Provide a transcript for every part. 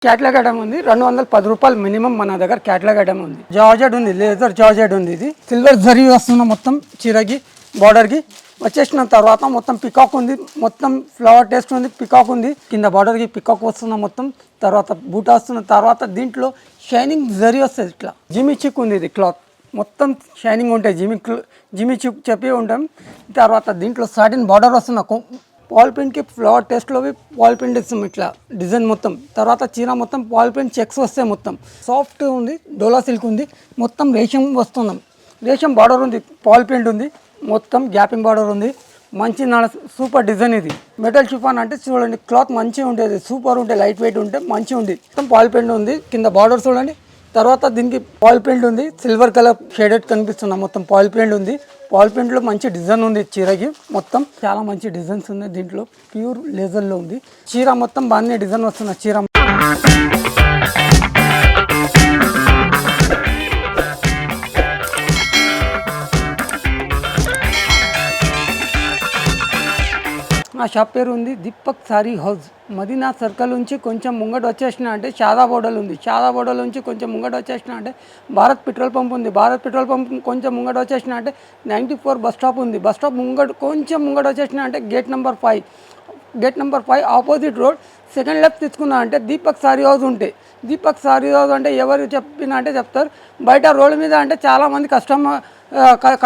Catalogue item ఉంది. 210 రూపాయలు minimum మన దగ్గర క్యాట్లాగ్ ఐటమ్ ఉంది. జార్జెట్ ఉంది, లేజర్ జార్జెట్ ఉంది. ఇది సిల్వర్ జరీ వస్తున్న మొత్తం చీరకి బార్డర్కి వచ్చేసిన తర్వాత మొత్తం పికాక్ ఉంది, మొత్తం ఫ్లవర్ టేస్ట్ ఉంది, పికాక్ ఉంది, కింద బార్డర్కి పికాక్ వస్తున్న మొత్తం. తర్వాత బూటా వస్తున్న తర్వాత దీంట్లో షైనింగ్ జరీ వస్తుంది. ఇట్లా జిమి చిక్ ఉంది. ఇది క్లాత్ మొత్తం షైనింగ్ ఉంటాయి, జిమి చిక్ చెప్పి ఉంటాం. తర్వాత దీంట్లో సాటిన్ బార్డర్ వస్తున్న పాల్ ప్రింట్కి ఫ్లవర్ టేస్ట్లో పాల్ ప్రింట్ ఇస్తాం ఇట్లా డిజైన్ మొత్తం. తర్వాత చీర మొత్తం పాల్ ప్రింట్ చెక్స్ వస్తాయి, మొత్తం సాఫ్ట్ ఉంది, డోలా సిల్క్ ఉంది, మొత్తం రేషం వస్తున్నాం, రేషం బార్డర్ ఉంది, పాల్ ప్రింట్ ఉంది, మొత్తం గ్యాపింగ్ బార్డర్ ఉంది. మంచి సూపర్ డిజైన్. ఇది మెటల్ షిఫాన్ అంటే చూడండి, క్లాత్ మంచిగా ఉంటుంది, సూపర్ ఉంటే, లైట్ వెయిట్ ఉంటే మంచిగా ఉంది. మొత్తం పాల్ ప్రింట్ ఉంది, కింద బార్డర్ చూడండి. తర్వాత దీనికి పాల్ ప్రింట్ ఉంది, సిల్వర్ కలర్ షేడెడ్ కనిపిస్తున్నా, మొత్తం పాల్ ప్రింట్ ఉంది. పాల్ ప్రింట్లో మంచి డిజైన్ ఉంది చీరకి, మొత్తం చాలా మంచి డిజైన్స్ ఉన్నాయి. దీంట్లో ప్యూర్ లేజర్లో ఉంది. చీర మొత్తం బాగానే డిజైన్ వస్తున్న చీర. నా షాప్ పేరు ఉంది దీపక్ సారీ హౌస్. మదీనా సర్కిల్ నుంచి కొంచెం ముంగట వచ్చేసిన అంటే షాదా బోడల్ ఉంది. షాదా బోడల్ నుంచి కొంచెం ముంగట వచ్చేసిన అంటే భారత్ పెట్రోల్ పంప్ ఉంది. భారత్ పెట్రోల్ పంప్ కొంచెం ముంగట వచ్చేసిన అంటే 94 బస్ స్టాప్ ఉంది. బస్ స్టాప్ ముంగట కొంచెం ముంగట వచ్చేసిన అంటే gate number 5 opposite road second left తీసుకున్నా అంటే దీపక్ సారీ హౌస్ ఉంటాయి. దీపక్ సారీ హౌస్ అంటే ఎవరు చెప్పినా అంటే చెప్తారు. బయట రోడ్డు మీద అంటే చాలామంది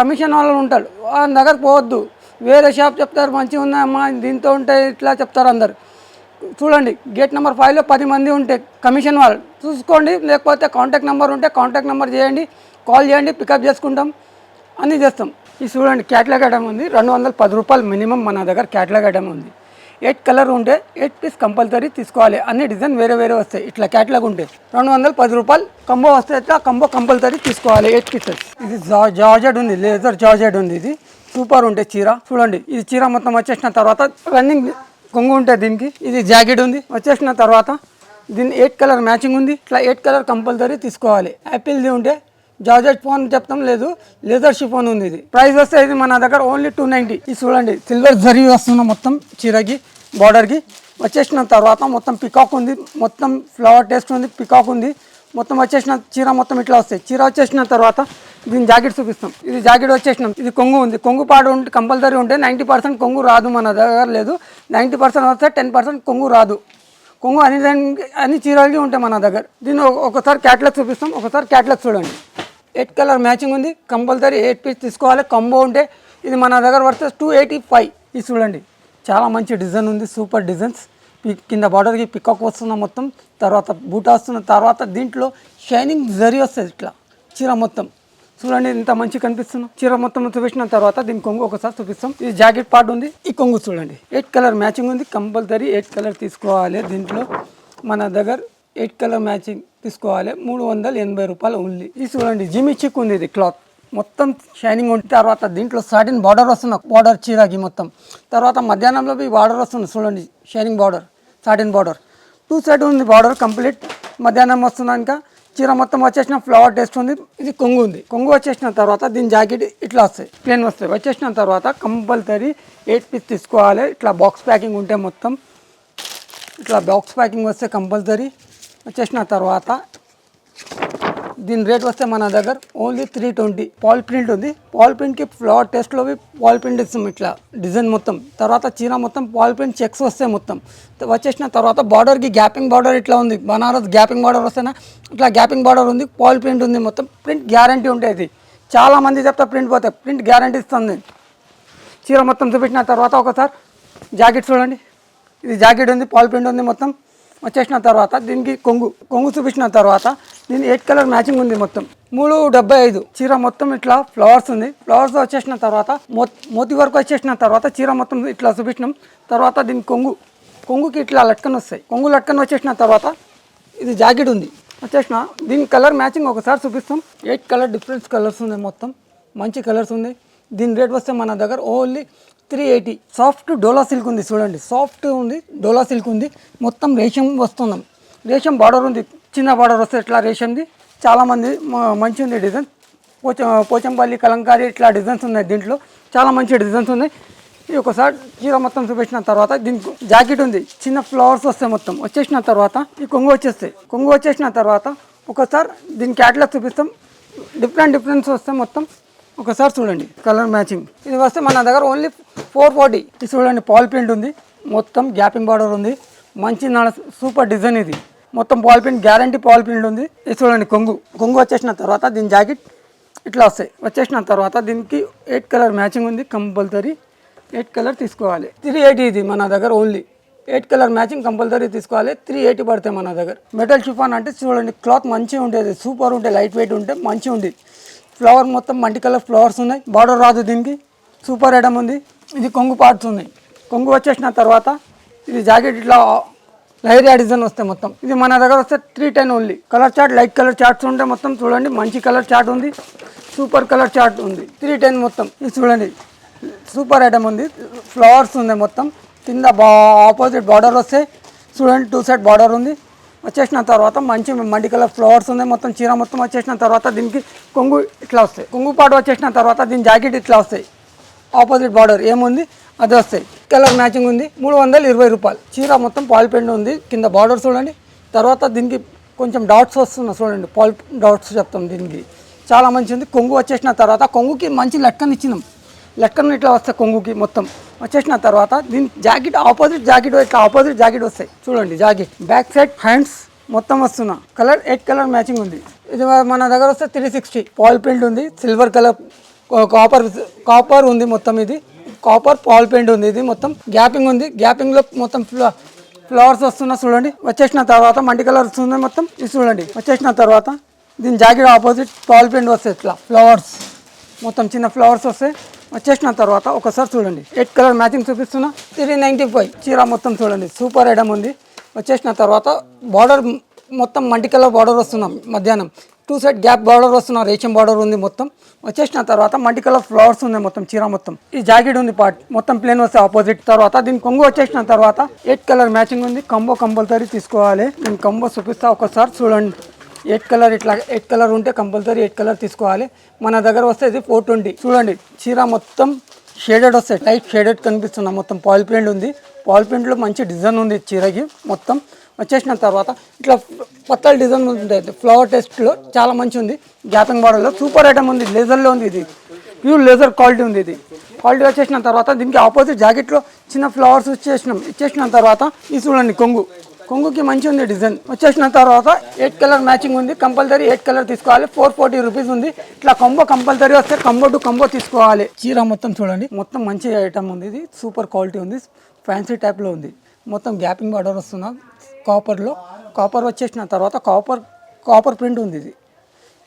కమిషన్ వాళ్ళు ఉంటారు, వాళ్ళ దగ్గరకు పోవద్దు. వేరే షాప్ చెప్తారు మంచిగా ఉందమ్మా, దీంతో ఉంటే ఇట్లా చెప్తారు అందరు. చూడండి, గేట్ నెంబర్ 5లో 10 మంది ఉంటే కమిషన్ వాళ్ళు చూసుకోండి. లేకపోతే కాంటాక్ట్ నెంబర్ ఉంటే కాంటాక్ట్ నెంబర్ చేయండి, కాల్ చేయండి, పికప్ చేసుకుంటాం, అన్నీ చేస్తాం. ఇది చూడండి, క్యాట్లాగ్ ఐటమ్ ఉంది. 210 రూపాయలు మినిమం మన దగ్గర క్యాట్లాగ్ ఐటమ్ ఉంది. 8 కలర్ ఉంటే 8 పీస్ కంపల్సరీ తీసుకోవాలి. అన్ని డిజైన్ వేరే వేరే వస్తాయి. ఇట్లా క్యాట్లాగ్ ఉంటే 210 రూపాయలు. కంబో వస్తే ఆ కంబో కంపల్సరీ తీసుకోవాలి, 8 పీసెస్. ఇది జార్జెట్ ఉంది, లేజర్ జార్జెట్ ఉంది. ఇది సూపర్ ఉంటే చీర చూడండి. ఇది చీర మొత్తం వచ్చేసిన తర్వాత రన్నింగ్ కొంగు ఉంటుంది దీనికి. ఇది జాకెట్ ఉంది. వచ్చేసిన తర్వాత దీని 8 కలర్ మ్యాచింగ్ ఉంది. ఇట్లా 8 కలర్ కంపల్సరీ తీసుకోవాలి. యాపిల్ది ఉంటే జార్జెట్ ఫోన్ చెప్తాం, లేదు లేదర్ షిఫోన్ ఉంది. ఇది ప్రైస్ వస్తే ఇది మన దగ్గర ఓన్లీ 290. ఇది చూడండి, సిల్వర్ జరీ వస్తున్న మొత్తం చీరకి బార్డర్కి వచ్చేసిన తర్వాత మొత్తం పికాక్ ఉంది, మొత్తం ఫ్లవర్ టేస్ట్ ఉంది, పికాక్ ఉంది, మొత్తం వచ్చేసిన చీర మొత్తం ఇట్లా వస్తాయి. చీర వచ్చేసిన తర్వాత దీని జాకెట్ చూపిస్తాం. ఇది జాకెట్ వచ్చేసినాం. ఇది కొంగు ఉంది. కొంగు పాడు ఉంటే కంపల్సరీ ఉంటే 90% కొంగు రాదు మన దగ్గర, లేదు 90% వస్తే 10% కొంగు రాదు. కొంగు అన్ని చీరలకి ఉంటాయి మన దగ్గర. దీన్ని ఒకసారి క్యాట్లాగ్ చూపిస్తాం, ఒకసారి క్యాట్లాగ్ చూడండి. 8 కలర్ మ్యాచింగ్ ఉంది, కంపల్సరీ 8 పీస్ తీసుకోవాలి. కంబో ఉంటే ఇది మన దగ్గర పడితే 285. ఇది చూడండి, చాలా మంచి డిజైన్ ఉంది, సూపర్ డిజైన్స్. కింద బార్డర్కి పికాక్ వస్తున్న మొత్తం. తర్వాత బూటా వస్తున్న తర్వాత దీంట్లో షైనింగ్ జరీ వస్తుంది. ఇట్లా చీర మొత్తం చూడండి, ఇంత మంచి కనిపిస్తున్నాం. చీర మొత్తం చూపించిన తర్వాత దీని కొంగు ఒకసారి చూపిస్తాం. ఇది జాకెట్ పార్ట్ ఉంది. ఈ కొంగు చూడండి, 8 కలర్ మ్యాచింగ్ ఉంది, కంపల్సరీ 8 కలర్ తీసుకోవాలి. దీంట్లో మన దగ్గర 8 కలర్ మ్యాచింగ్ తీసుకోవాలి. 380 రూపాయలు ఓన్లీ. ఇది చూడండి, జిమి చిక్ ఉంది. ఇది క్లాత్ మొత్తం షైనింగ్ ఉంది. తర్వాత దీంట్లో సాటిన్ బార్డర్ వస్తుంది, బార్డర్ చీరకి మొత్తం. తర్వాత మధ్యాహ్నంలో ఈ బార్డర్ వస్తుంది చూడండి, shining border, satin border 2 side ఉంది బార్డర్ కంప్లీట్. మధ్యాహ్నం వస్తుంది ఇంకా చీర మొత్తం వచ్చేసిన ఫ్లవర్ టేస్ట్ ఉంది. ఇది కొంగు ఉంది. కొంగు వచ్చేసిన తర్వాత దీని జాకెట్ ఇట్లా వస్తాయి, ప్లేన్ వస్తాయి. వచ్చేసిన తర్వాత కంపల్సరీ 8 పీస్ తీసుకోవాలి. ఇట్లా బాక్స్ ప్యాకింగ్ ఉంటే మొత్తం ఇట్లా బాక్స్ ప్యాకింగ్ వస్తే కంపల్సరీ. వచ్చేసిన తర్వాత దీని రేట్ వస్తే మన దగ్గర ఓన్లీ 320. పాల్ ప్రింట్ ఉంది. పాల్ ప్రింట్కి ఫ్లవర్ టేస్ట్లో పాల్ ప్రింట్ ఇస్తాం, ఇట్లా డిజైన్ మొత్తం. తర్వాత చీర మొత్తం పాల్ ప్రింట్ చెక్స్ వస్తాయి మొత్తం. వచ్చేసిన తర్వాత బార్డర్కి గ్యాపింగ్ బార్డర్ ఇట్లా ఉంది. బనారస్ గ్యాపింగ్ బార్డర్ వస్తేనా ఇట్లా గ్యాపింగ్ బార్డర్ ఉంది, పాల్ ప్రింట్ ఉంది మొత్తం. ప్రింట్ గ్యారంటీ ఉంటుంది. చాలామంది చెప్తా ప్రింట్ పోతే, ప్రింట్ గ్యారంటీ ఇస్తుంది. చీర మొత్తం చూపించిన తర్వాత ఒకసారి జాకెట్ చూడండి. ఇది జాకెట్ ఉంది, పాల్ ప్రింట్ ఉంది మొత్తం. వచ్చేసిన తర్వాత దీనికి కొంగు చూపించిన తర్వాత దీని 8 కలర్ మ్యాచింగ్ ఉంది మొత్తం. 375. చీర మొత్తం ఇట్లా ఫ్లవర్స్ ఉంది. ఫ్లవర్స్ వచ్చేసిన తర్వాత మోతి వరకు వచ్చేసిన తర్వాత చీర మొత్తం ఇట్లా చూపించినాం. తర్వాత దీని కొంగుకి ఇట్లా లట్కన్ వస్తాయి. కొంగు లట్కన్ వచ్చేసిన తర్వాత ఇది జాకెట్ ఉంది. వచ్చేసిన దీని కలర్ మ్యాచింగ్ ఒకసారి చూపిస్తాం. 8 కలర్ డిఫరెంట్ కలర్స్ ఉంది మొత్తం, మంచి కలర్స్ ఉంది. దీని రేట్ వస్తే మన దగ్గర ఓన్లీ 380. సాఫ్ట్ డోలా సిల్క్ ఉంది చూడండి, సాఫ్ట్ ఉంది, డోలా సిల్క్ ఉంది. మొత్తం రేషం వస్తున్నాం. రేషం బార్డర్ ఉంది, చిన్న బార్డర్ వస్తుంది ఇట్లా రేషంది. చాలామంది మంచి ఉంది డిజైన్. పోచంపల్లి కలంకారీ ఇట్లా డిజైన్స్ ఉన్నాయి. దీంట్లో చాలా మంచి డిజైన్స్ ఉన్నాయి. ఇది ఒకసారి చీర మొత్తం చూపించిన తర్వాత దీనికి జాకెట్ ఉంది, చిన్న ఫ్లవర్స్ వస్తాయి మొత్తం వచ్చేసిన తర్వాత ఈ కొంగు వచ్చేస్తాయి. కొంగు వచ్చేసిన తర్వాత ఒకసారి దీని క్యాటలాగ్ చూపిస్తాం, డిఫరెన్స్ వస్తాయి మొత్తం. ఒకసారి చూడండి కలర్ మ్యాచింగ్. ఇది వస్తే మన దగ్గర ఓన్లీ 440. ఇది చూడండి పాల్ ప్రింట్ ఉంది, మొత్తం గ్యాపింగ్ బార్డర్ ఉంది, మంచి సూపర్ డిజైన్. ఇది మొత్తం పాల్ ప్రింట్, గ్యారంటీ పాల్ ప్రింట్ ఉంది. ఇది చూడండి కొంగు వచ్చేసిన తర్వాత దీని జాకెట్ ఇట్లా వస్తాయి. వచ్చేసిన తర్వాత దీనికి 8 కలర్ మ్యాచింగ్ ఉంది, కంపల్సరీ 8 కలర్ తీసుకోవాలి. 380 ఇది మన దగ్గర ఓన్లీ 8 కలర్ మ్యాచింగ్ కంపల్సరీ తీసుకోవాలి. 380 పడతాయి మన దగ్గర. మెటల్ షిఫాన్ అంటే చూడండి క్లాత్ మంచిగా ఉంటుంది, సూపర్ ఉంటే, లైట్ వెయిట్ ఉంటే మంచిగా ఉంది. ఫ్లవర్ మొత్తం మల్టీ కలర్ ఫ్లవర్స్ ఉన్నాయి, బార్డర్ రాదు దీనికి, సూపర్ ఐటమ్ ఉంది. ఇది కొంగు పార్ట్స్ ఉన్నాయి. కొంగు వచ్చేసిన తర్వాత ఇది జాకెట్ ఇట్లా లైరియా డిజైన్ వస్తాయి మొత్తం. ఇది మన దగ్గర వస్తే 310 only. Colour chart, light colour charts ఉంటే మొత్తం చూడండి మంచి కలర్ చార్ట్ ఉంది, సూపర్ కలర్ చార్ట్ ఉంది. 310 మొత్తం. ఇది చూడండి సూపర్ ఐటమ్ ఉంది, ఫ్లవర్స్ ఉంది మొత్తం. కింద ఆపోజిట్ బార్డర్ వస్తాయి చూడండి, 2 సైడ్ బార్డర్ ఉంది. వచ్చేసిన తర్వాత మంచి మల్టీ కలర్ ఫ్లవర్స్ ఉన్నాయి మొత్తం. చీర మొత్తం వచ్చేసిన తర్వాత దీనికి కొంగు ఇట్లా వస్తాయి. కొంగు పాటు వచ్చేసిన తర్వాత దీని జాకెట్ ఇట్లా వస్తాయి, ఆపోజిట్ బార్డర్ ఏముంది అది వస్తాయి. కలర్ మ్యాచింగ్ ఉంది, 320 రూపాయలు. చీర మొత్తం పాల్ పెండ్ ఉంది, కింద బార్డర్ చూడండి. తర్వాత దీనికి కొంచెం డాట్స్ వస్తున్నాయి చూడండి, పాల్ డాట్స్ చెప్తాం దీనికి, చాలా మంచి ఉంది. కొంగు వచ్చేసిన తర్వాత కొంగుకి మంచి లెక్కను ఇచ్చినాం, లెక్కను ఇట్లా వస్తాయి కొంగుకి మొత్తం. వచ్చేసిన తర్వాత దీని జాకెట్ ఆపోజిట్ జాకెట్ ఇట్లా ఆపోజిట్ జాకెట్ వస్తాయి చూడండి. జాకెట్ బ్యాక్ సైడ్ హ్యాండ్స్ మొత్తం వస్తున్నా కలర్ 8 కలర్ మ్యాచింగ్ ఉంది. ఇది మన దగ్గర వస్తే 360 పాల్ ప్రింట్ ఉంది, సిల్వర్ కలర్ కాపర్ ఉంది మొత్తం. ఇది కాపర్ పాల్ పెయింట్ ఉంది. ఇది మొత్తం గ్యాపింగ్ ఉంది, గ్యాపింగ్ లో మొత్తం ఫ్లవర్స్ వస్తున్నా చూడండి. వచ్చేసిన తర్వాత మల్టీ కలర్స్ ఉన్నాయి మొత్తం. ఇది చూడండి. వచ్చేసిన తర్వాత దీని జాకెట్ ఆపోజిట్ పాల్ పెయింట్ వస్తాయి, ఇట్లా ఫ్లవర్స్ మొత్తం చిన్న ఫ్లవర్స్ వస్తాయి. వచ్చేసిన తర్వాత ఒకసారి చూడండి 8 కలర్ మ్యాచింగ్ చూపిస్తున్నా. 395 చీర మొత్తం చూడండి, సూపర్ ఐటమ్ ఉంది. వచ్చేసిన తర్వాత బార్డర్ మొత్తం మల్టీ కలర్ బార్డర్ వస్తున్నాం, మధ్యాహ్నం 2 సైడ్ గ్యాప్ బార్డర్ వస్తున్నా, రేషం బార్డర్ ఉంది మొత్తం. వచ్చేసిన తర్వాత మల్టీ కలర్ ఫ్లవర్స్ ఉన్నాయి మొత్తం చీర మొత్తం. ఈ జాకెట్ ఉంది పార్ట్ మొత్తం ప్లేన్ వస్తే ఆపోజిట్. తర్వాత దీని కొంగు వచ్చేసిన తర్వాత 8 కలర్ మ్యాచింగ్ ఉంది. కంబో కంపల్సరీ తీసుకోవాలి. నేను కంబో చూపిస్తా, ఒకసారి చూడండి. 8 కలర్ ఇట్లా 8 కలర్ ఉంటే కంపల్సరీ 8 కలర్ తీసుకోవాలి. మన దగ్గర వస్తే ఇది 420 చూడండి. చీర మొత్తం షేడెడ్ వస్తాయి, లైట్ షేడెడ్ కనిపిస్తున్నా మొత్తం. పాల్ ప్రింట్ ఉంది, పాల్ ప్రింట్లో మంచి డిజైన్ ఉంది చీరకి మొత్తం. వచ్చేసిన తర్వాత ఇట్లా పత్తల డిజైన్ ఉంటుంది, ఫ్లవర్ టెస్ట్లో చాలా మంచి ఉంది. గ్యాపింగ్ బార్డర్లో సూపర్ ఐటమ్ ఉంది, లేజర్లో ఉంది. ఇది ప్యూర్ లేజర్ క్వాలిటీ ఉంది. ఇది క్వాలిటీ వచ్చేసిన తర్వాత దీనికి ఆపోజిట్ జాకెట్లో చిన్న ఫ్లవర్స్ ఇచ్చేసిన తర్వాత ఇది చూడండి కొంగుకి మంచి ఉంది డిజైన్. వచ్చేసిన తర్వాత 8 కలర్ మ్యాచింగ్ ఉంది, కంపల్సరీ 8 కలర్ తీసుకోవాలి. 440 రూపీస్ ఉంది. ఇట్లా కంబో కంపల్సరీ వస్తే కంబో టు కంబో తీసుకోవాలి. చీర మొత్తం చూడండి, మొత్తం మంచి ఐటమ్ ఉంది. ఇది సూపర్ క్వాలిటీ ఉంది, ఫ్యాన్సీ టైప్లో ఉంది. మొత్తం గ్యాపింగ్ బార్డర్ వస్తున్నా కాపర్లో. కాపర్ వచ్చేసిన తర్వాత కాపర్ ప్రింట్ ఉంది. ఇది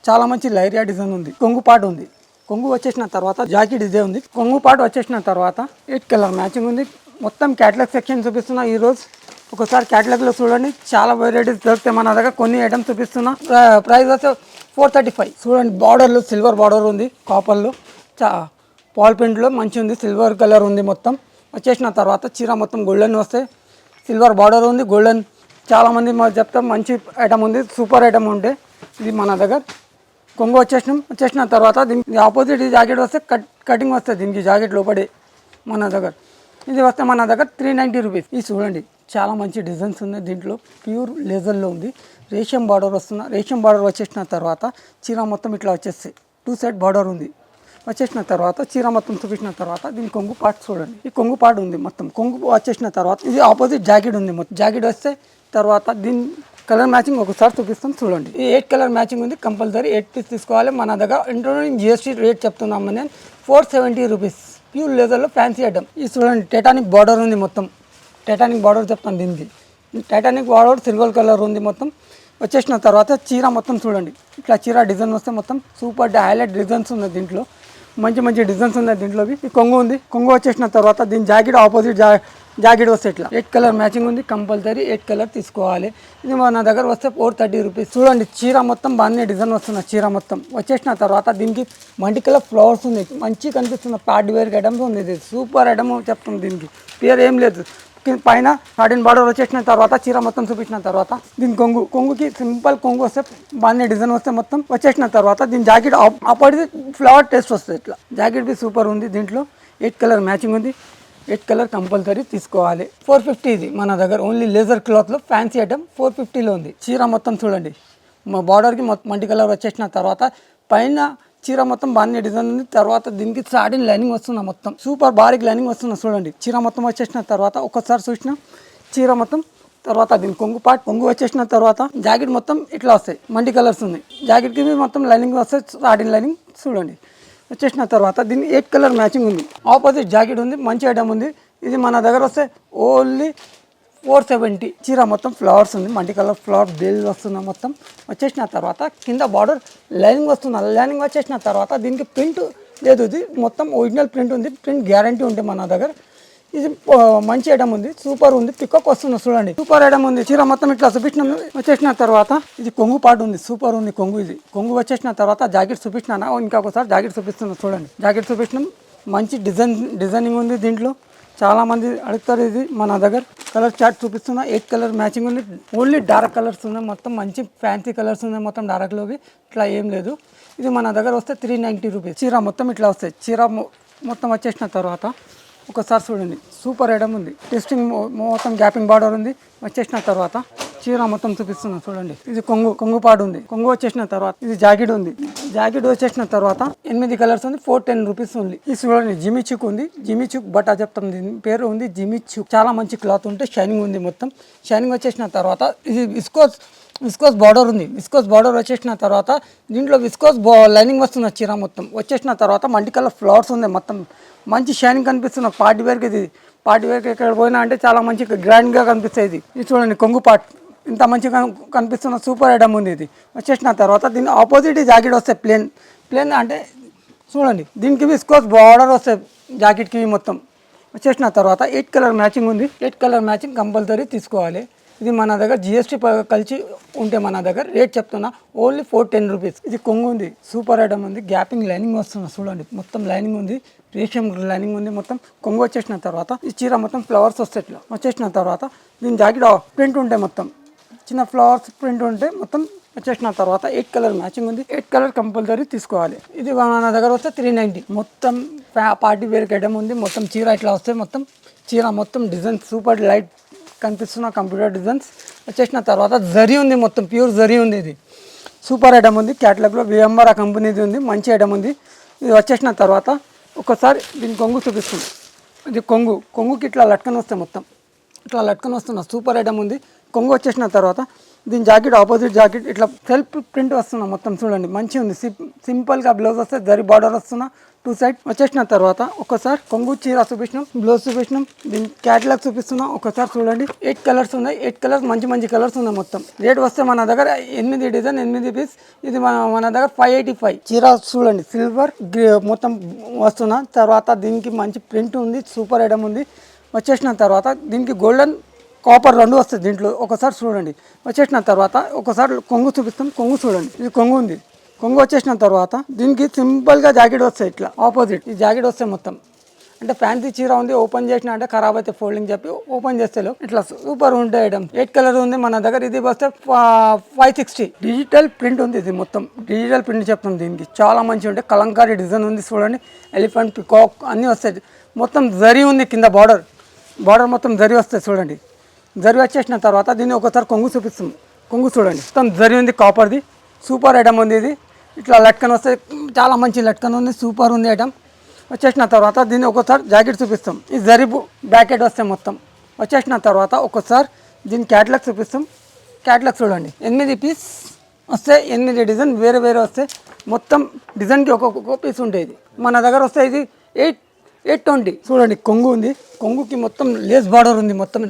చాలా మంచి లైరియా డిజైన్ ఉంది. కొంగు పాటు ఉంది. కొంగు వచ్చేసిన తర్వాత జాకెట్ ఇదే ఉంది. కొంగు పాటు వచ్చేసిన తర్వాత 8 కలర్ మ్యాచింగ్ ఉంది. మొత్తం క్యాటలాగ్ సెక్షన్ చూపిస్తున్నా ఈరోజు. ఒకసారి క్యాటలాగ్లో చూడండి, చాలా వెరైటీస్ దొరుకుతాయి మన దగ్గర. కొన్ని ఐటమ్స్ చూపిస్తున్నా. ప్రైస్ వచ్చి 435 చూడండి. బార్డర్లో సిల్వర్ బార్డర్ ఉంది, కాపర్లో పాల్ ప్రింట్లో మంచి ఉంది, సిల్వర్ కలర్ ఉంది మొత్తం. వచ్చేసిన తర్వాత చీర మొత్తం గోల్డెన్ వస్తాయి, సిల్వర్ బార్డర్ ఉంది, గోల్డెన్. చాలామంది మాకు చెప్తాం మంచి ఐటమ్ ఉంది, సూపర్ ఐటమ్ ఉంటే ఇది మన దగ్గర. కొంగు వచ్చేసిన తర్వాత దీనికి ఆపోజిట్ జాకెట్ వస్తే కటింగ్ వస్తుంది దీనికి, జాకెట్ లోపడే మన దగ్గర. ఇది వస్తే మన దగ్గర 390 రూపీస్. ఇది చూడండి, చాలా మంచి డిజైన్స్ ఉన్నాయి దీంట్లో. ప్యూర్ లేజర్లో ఉంది, రేషం బార్డర్ వస్తున్నా. రేషం బార్డర్ వచ్చేసిన తర్వాత చీర మొత్తం ఇట్లా వచ్చేస్తాయి, 2 సైడ్ బార్డర్ ఉంది. వచ్చేసిన తర్వాత చీర మొత్తం చూపించిన తర్వాత దీని కొంగు పార్ట్ చూడండి. ఈ కొంగు పార్ట్ ఉంది మొత్తం. కొంగు వచ్చేసిన తర్వాత ఇది ఆపోజిట్ జాకెట్ ఉంది మొత్తం. జాకెట్ వస్తే తర్వాత దీని కలర్ మ్యాచింగ్ ఒకసారి చూపిస్తాం చూడండి. ఈ 8 కలర్ మ్యాచింగ్ ఉంది, కంపల్సరీ 8 పీస్ తీసుకోవాలి మన దగ్గర. ఇంక్లూడింగ్ GST రేట్ చెప్తున్నాము నేను, 470 రూపీస్. ప్యూర్ లేజర్లో ఫ్యాన్సీ ఐటమ్. ఇది చూడండి, టైటానిక్ బార్డర్ ఉంది మొత్తం. టైటానిక్ బార్డర్ చెప్తాను దీనికి. టైటానిక్ బార్డర్ సిల్వర్ కలర్ ఉంది మొత్తం. వచ్చేసిన తర్వాత చీర మొత్తం చూడండి, ఇట్లా చీర డిజైన్ వస్తే మొత్తం సూపర్ హైలైట్ డిజైన్స్ ఉన్నాయి దీంట్లో. మంచి డిజైన్స్ ఉన్నాయి దీంట్లో. ఈ కొంగు ఉంది. కొంగు వచ్చేసిన తర్వాత దీని జాకెట్ ఆపోజిట్ జాకెట్ వస్తే ఇట్లా 8 కలర్ మ్యాచింగ్ ఉంది, కంపల్సరీ 8 కలర్ తీసుకోవాలి. ఇది మన దగ్గర వస్తే 430 రూపీస్. చూడండి, చీర మొత్తం బాగానే డిజైన్ వస్తుంది. చీర మొత్తం వచ్చేసిన తర్వాత దీనికి మల్టీ కలర్ ఫ్లవర్స్ ఉంది, మంచి కనిపిస్తున్న పార్టీ వేర్ ఐటమ్స్ ఉంది. ఇది సూపర్ ఐటమ్ చెప్తాం దీనికి, పేరు ఏం లేదు. పైన సాటిన్ బార్డర్ వచ్చేసిన తర్వాత చీర మొత్తం చూపించిన తర్వాత దీని కొంగుకి సింపుల్ కొంగు వస్తే బాగానే డిజైన్ వస్తే మొత్తం. వచ్చేసిన తర్వాత దీని జాకెట్ ఆపోజిట్ ఫ్లవర్ టేస్ట్ వస్తుంది ఇట్లా. జాకెట్ బి సూపర్ ఉంది దీంట్లో. 8 కలర్ మ్యాచింగ్ ఉంది. ఎయిట్ కలర్ కంపల్సరీ తీసుకోవాలి. 450 ఇది మన దగ్గర ఓన్లీ లేజర్ క్లాత్లో ఫ్యాన్సీ ఐటమ్ 450లో ఉంది. చీర మొత్తం చూడండి, మా బార్డర్కి మల్టీ కలర్ వచ్చేసిన తర్వాత పైన చీర మొత్తం బాగానే డిజైన్ ఉంది. తర్వాత దీనికి సాటిన్ లైనింగ్ వస్తుంది, మొత్తం సూపర్ బారిక్ లైనింగ్ వస్తుంది చూడండి. చీర మొత్తం వచ్చేసిన తర్వాత ఒక్కసారి చూసిన చీర మొత్తం తర్వాత దీని కొంగు వచ్చేసిన తర్వాత జాకెట్ మొత్తం ఇట్లా వస్తాయి, మల్టీ కలర్స్ ఉంది. జాకెట్కి మొత్తం లైనింగ్ వస్తాయి, సాటిన్ లైనింగ్ చూడండి. వచ్చేసిన తర్వాత దీన్ని 8 కలర్ మ్యాచింగ్ ఉంది. ఆపోజిట్ జాకెట్ ఉంది, మంచి ఐటమ్ ఉంది. ఇది మన దగ్గర వస్తే ఓన్లీ 470. చీర మొత్తం ఫ్లవర్స్ ఉంది, మల్టీ కలర్ ఫ్లవర్ బెల్ వస్తుంది మొత్తం. వచ్చేసిన తర్వాత కింద బార్డర్ లైనింగ్ వస్తుంది. లైనింగ్ వచ్చేసిన తర్వాత దీనికి ప్రింట్ లేదు, ఇది మొత్తం ఒరిజినల్ ప్రింట్ ఉంది. ప్రింట్ గ్యారంటీ ఉంటుంది మన దగ్గర. ఇది మంచి ఐటమ్ ఉంది, సూపర్ ఉంది. పికప్ వస్తుంది చూడండి, సూపర్ ఐటమ్ ఉంది. చీర మొత్తం ఇట్లా చూపించినాం. వచ్చేసిన తర్వాత ఇది కొంగు పాటు ఉంది, సూపర్ ఉంది కొంగు. ఇది కొంగు వచ్చేసిన తర్వాత జాకెట్ చూపించినా, ఇంకొకసారి జాకెట్ చూపిస్తున్నా చూడండి. జాకెట్ చూపించినాం, మంచి డిజైనింగ్ ఉంది. దీంట్లో చాలా మంది అడుగుతారు. ఇది మన దగ్గర కలర్ చార్ట్ చూపిస్తున్నా, 8 కలర్ మ్యాచింగ్ ఉంది. ఓన్లీ డార్క్ కలర్స్ ఉన్నాయి, మొత్తం మంచి ఫ్యాన్సీ కలర్స్ ఉన్నాయి, మొత్తం డార్క్లోవి ఇట్లా ఏం లేదు. ఇది మన దగ్గర వస్తే 390 రూపీస్. చీర మొత్తం ఇట్లా వస్తాయి. చీర మొత్తం వచ్చేసిన తర్వాత ఒకసారి చూడండి, సూపర్ ఐటమ్ ఉంది. టెస్టింగ్ మొత్తం గ్యాపింగ్ బార్డర్ ఉంది. వచ్చేసిన తర్వాత చీర మొత్తం చూపిస్తున్నాం చూడండి. ఇది కొంగు పాడు ఉంది. కొంగు వచ్చేసిన తర్వాత ఇది జాకెట్ ఉంది. జాకెట్ వచ్చేసిన తర్వాత 8 కలర్స్ ఉంది, 410 రూపీస్ ఉంది. ఇది చూడండి, జిమి చుక్ ఉంది. జిమి చుక్ బట్టా చెప్తాం, దీని పేరు ఉంది జిమి చుక్. చాలా మంచి క్లాత్ ఉంటే షైనింగ్ ఉంది మొత్తం. షైనింగ్ వచ్చేసిన తర్వాత ఇది విస్కోస్ బార్డర్ ఉంది. విస్కోస్ బార్డర్ వచ్చేసిన తర్వాత దీంట్లో విస్కోస్ లైనింగ్ వస్తుంది. చీర మొత్తం వచ్చేసిన తర్వాత మల్టీ కలర్ ఫ్లవర్స్ ఉంది. మొత్తం మంచి షైనింగ్ కనిపిస్తుంది. పార్టీ వేర్కి ఇది పార్టీ వేర్కి ఎక్కడ పోయినా అంటే చాలా మంచి గ్రాండ్గా కనిపిస్తుంది. ఇది చూడండి, కొంగు పార్ట్ ఇంత మంచిగా కనిపిస్తున్న సూపర్ ఐటమ్ ఉంది. ఇది వచ్చేసిన తర్వాత దీని ఆపోజిట్ జాకెట్ వస్తాయి, ప్లేన్ అంటే చూడండి. దీనికి విస్కోస్ బార్డర్ వస్తాయి జాకెట్కి మొత్తం. వచ్చేసిన తర్వాత 8 కలర్ మ్యాచింగ్ ఉంది. 8 కలర్ మ్యాచింగ్ కంపల్సరీ తీసుకోవాలి. ఇది మన దగ్గర జిఎస్టీ కలిసి ఉంటే మన దగ్గర రేట్ చెప్తున్నా ఓన్లీ 410 రూపీస్. ఇది కొంగు ఉంది, సూపర్ ఐటమ్ ఉంది. గ్యాపింగ్ లైనింగ్ వస్తుంది చూడండి, మొత్తం లైనింగ్ ఉంది, రేషియం లైనింగ్ ఉంది మొత్తం. కొంగు వచ్చేసిన తర్వాత ఈ చీర మొత్తం ఫ్లవర్స్ వస్తాయి ఇట్లా. వచ్చేసిన తర్వాత దీని జాకెట్ ప్రింట్ ఉంటే మొత్తం చిన్న ఫ్లవర్స్ ప్రింట్ ఉంటే మొత్తం. వచ్చేసిన తర్వాత 8 కలర్ మ్యాచింగ్ ఉంది. 8 కలర్ కంపల్సరీ తీసుకోవాలి. ఇది మన దగ్గర వస్తే 390. మొత్తం పార్టీ వేర్ ఐటమ్ ఉంది. మొత్తం చీర ఇట్లా వస్తాయి. మొత్తం చీర మొత్తం డిజైన్ సూపర్ లైట్ కనిపిస్తున్న కంప్యూటర్ డిజైన్స్. వచ్చేసిన తర్వాత జరీ ఉంది, మొత్తం ప్యూర్ జరీ ఉంది. ఇది సూపర్ ఐటమ్ ఉంది. క్యాటలాగ్లో విఎంఆర్ కంపెనీది ఉంది, మంచి ఐటమ్ ఉంది. ఇది వచ్చేసిన తర్వాత ఒకసారి దీని కొంగు చూపిస్తుంది. ఇది కొంగుకి ఇట్లా లట్కన్ వస్తాయి, మొత్తం ఇట్లా లట్కన్ వస్తున్న సూపర్ ఐటమ్ ఉంది. కొంగు వచ్చేసిన తర్వాత దీని జాకెట్ ఆపోజిట్ జాకెట్ ఇట్లా సెల్ఫ్ ప్రింట్ వస్తున్నా మొత్తం చూడండి, మంచిగా ఉంది. సింపుల్గా బ్లౌజ్ వస్తే జరీ బార్డర్ వస్తున్నా 2 సైడ్. వచ్చేసిన తర్వాత ఒకసారి కొంగు చీర చూపించినాం, బ్లౌజ్ చూపించినాం, దీని క్యాటలాగ్ చూపిస్తున్నాం. ఒకసారి చూడండి, 8 కలర్స్ ఉన్నాయి. 8 కలర్స్ మంచి కలర్స్ ఉన్నాయి మొత్తం. రేట్ వస్తే మన దగ్గర 8 డిజైన్ 8 పీస్. ఇది మన దగ్గర 585. చీర చూడండి, సిల్వర్ మొత్తం వస్తున్నా. తర్వాత దీనికి మంచి ప్రింట్ ఉంది, సూపర్ ఐటమ్ ఉంది. వచ్చేసిన తర్వాత దీనికి గోల్డెన్ కాపర్ 2 వస్తుంది దీంట్లో. ఒకసారి చూడండి. వచ్చేసిన తర్వాత ఒకసారి కొంగు చూపిస్తాం. కొంగు చూడండి, ఇది కొంగు ఉంది. కొంగు వచ్చేసిన తర్వాత దీనికి సింపుల్గా జాకెట్ వస్తాయి ఇట్లా ఆపోజిట్. ఈ జాకెట్ వస్తాయి మొత్తం. అంటే ఫ్యాన్సీ చీర ఉంది, ఓపెన్ చేసిన అంటే ఖరాబ్ అయితే ఫోల్డింగ్ చెప్పి ఓపెన్ చేస్తే ఇట్లా సూపర్ ఉంటాయి ఐటమ్. 8 కలర్ ఉంది మన దగ్గర. ఇది వస్తే 560. డిజిటల్ ప్రింట్ ఉంది. ఇది మొత్తం డిజిటల్ ప్రింట్ చెప్తాం. దీనికి చాలా మంచిగా ఉంటాయి. కలంకారీ డిజైన్ ఉంది చూడండి, ఎలిఫెంట్ పికాక్ అన్నీ వస్తాయి. మొత్తం జరీ ఉంది, కింద బార్డర్ మొత్తం జరీ వస్తాయి చూడండి. జరీ వచ్చేసిన తర్వాత దీన్ని ఒకసారి కొంగు చూపిస్తుంది. కొంగు చూడండి, మొత్తం జరీ ఉంది, కాపర్ది సూపర్ ఐటమ్ ఉంది. ఇది ఇట్లా లట్కన్ వస్తాయి, చాలా మంచి లట్కన్ ఉంది, సూపర్ ఉంది ఐటమ్. వచ్చేసిన తర్వాత దీన్ని ఒకసారి జాకెట్ చూపిస్తాం. ఈ జరీ బ్యాకెట్ వస్తాయి మొత్తం. వచ్చేసిన తర్వాత ఒకసారి దీని క్యాటలాగ్ చూపిస్తాం. క్యాటలాగ్ చూడండి, 8 పీస్ వస్తాయి. 8 డిజైన్ వేరే వస్తాయి. మొత్తం డిజైన్కి ఒక్కొక్క పీస్ ఉంటాయి. మన దగ్గర వస్తాయి. ఇది 820. చూడండి, కొంగు ఉంది. కొంగుకి మొత్తం లేస్ బార్డర్ ఉంది. మొత్తం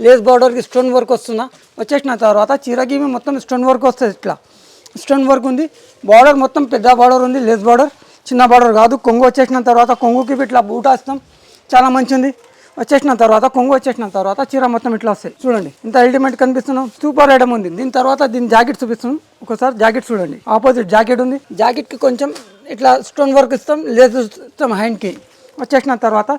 లేస్ బార్డర్కి స్టోన్ వర్క్ వస్తున్నా. వచ్చేసిన తర్వాత చీరకి మొత్తం స్టోన్ వర్క్ వస్తుంది. ఇట్లా స్టోన్ వర్క్ ఉంది. బార్డర్ మొత్తం పెద్ద బార్డర్ ఉంది, లేస్ బార్డర్, చిన్న బార్డర్ కాదు. కొంగు వచ్చేసిన తర్వాత కొంగుకి ఇట్లా బూట వస్తాం, చాలా మంచి ఉంది. వచ్చేసిన తర్వాత కొంగు వచ్చేసిన తర్వాత చీర మొత్తం ఇట్లా వస్తాయి చూడండి. ఇంత అల్టిమేట్ కనిపిస్తున్నాం, సూపర్ ఐటమ్ ఉంది. దీని తర్వాత దీని జాకెట్ చూపిస్తున్నాం. ఒకసారి జాకెట్ చూడండి, ఆపోజిట్ జాకెట్ ఉంది. జాకెట్కి కొంచెం ఇట్లా స్టోన్ వర్క్ ఇస్తాం, లేస్ ఇస్తాం హ్యాండ్కి. వచ్చేసిన తర్వాత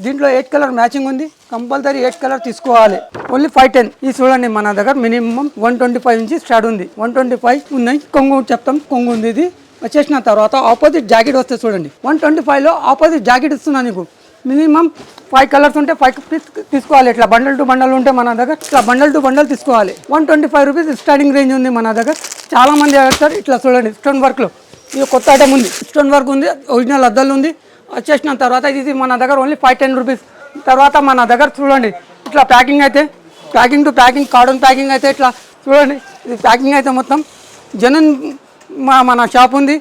దీంట్లో 8 కలర్ మ్యాచింగ్ ఉంది. కంపల్సరీ 8 కలర్ తీసుకోవాలి. ఓన్లీ 510. ఈ చూడండి, మన దగ్గర మినిమం 125 నుంచి స్టార్ట్ ఉంది. 125 ఉన్నాయి. కొంగు చెప్తాం, కొంగు ఉంది. ఇది వచ్చేసిన తర్వాత ఆపోజిట్ జాకెట్ వస్తే చూడండి, 125లో ఆపోజిట్ జాకెట్ ఇస్తున్నా నీకు. మినిమం 5 కలర్స్ ఉంటే 5 పీస్ తీసుకోవాలి. ఇట్లా బండల్ టు బండల్ ఉంటే మన దగ్గర ఇట్లా బండల్ టు బండల్ తీసుకోవాలి. 125 రూపీస్ స్టార్టింగ్ రేంజ్ ఉంది మన దగ్గర. చాలామంది అడుగుతారు. ఇట్లా చూడండి స్టోన్ వర్క్లో ఇది కొత్త ఐటమ్ ఉంది. స్టోన్ వర్క్ ఉంది, ఒరిజినల్ అద్దాలు ఉంది. వచ్చేసిన తర్వాత ఇది మన దగ్గర ఓన్లీ 510 రూపీస్. తర్వాత మన దగ్గర చూడండి ఇట్లా ప్యాకింగ్ అయితే packing to packing cordon packing అయితే ఇట్లా చూడండి. ఇది ప్యాకింగ్ అయితే మొత్తం జనన్ మన షాప్ ఉంది.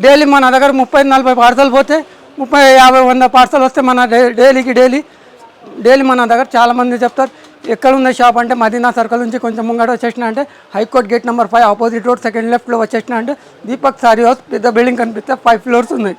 డైలీ మన దగ్గర 30-40 పార్సల్ పోతే 30-50-100 పార్సల్ వస్తే మన డైలీ మన దగ్గర చాలామంది చెప్తారు ఎక్కడ ఉంది షాప్ అంటే మదీనా సర్కిల్ నుంచి కొంచెం ముంగట వచ్చేసిన అంటే high court gate number 5 opposite road second లెఫ్ట్లో వచ్చేసిన అంటే దీపక్ సారీ హౌస్ పెద్ద బిల్డింగ్ కనిపిస్తే 5 ఫ్లోర్స్ ఉన్నాయి.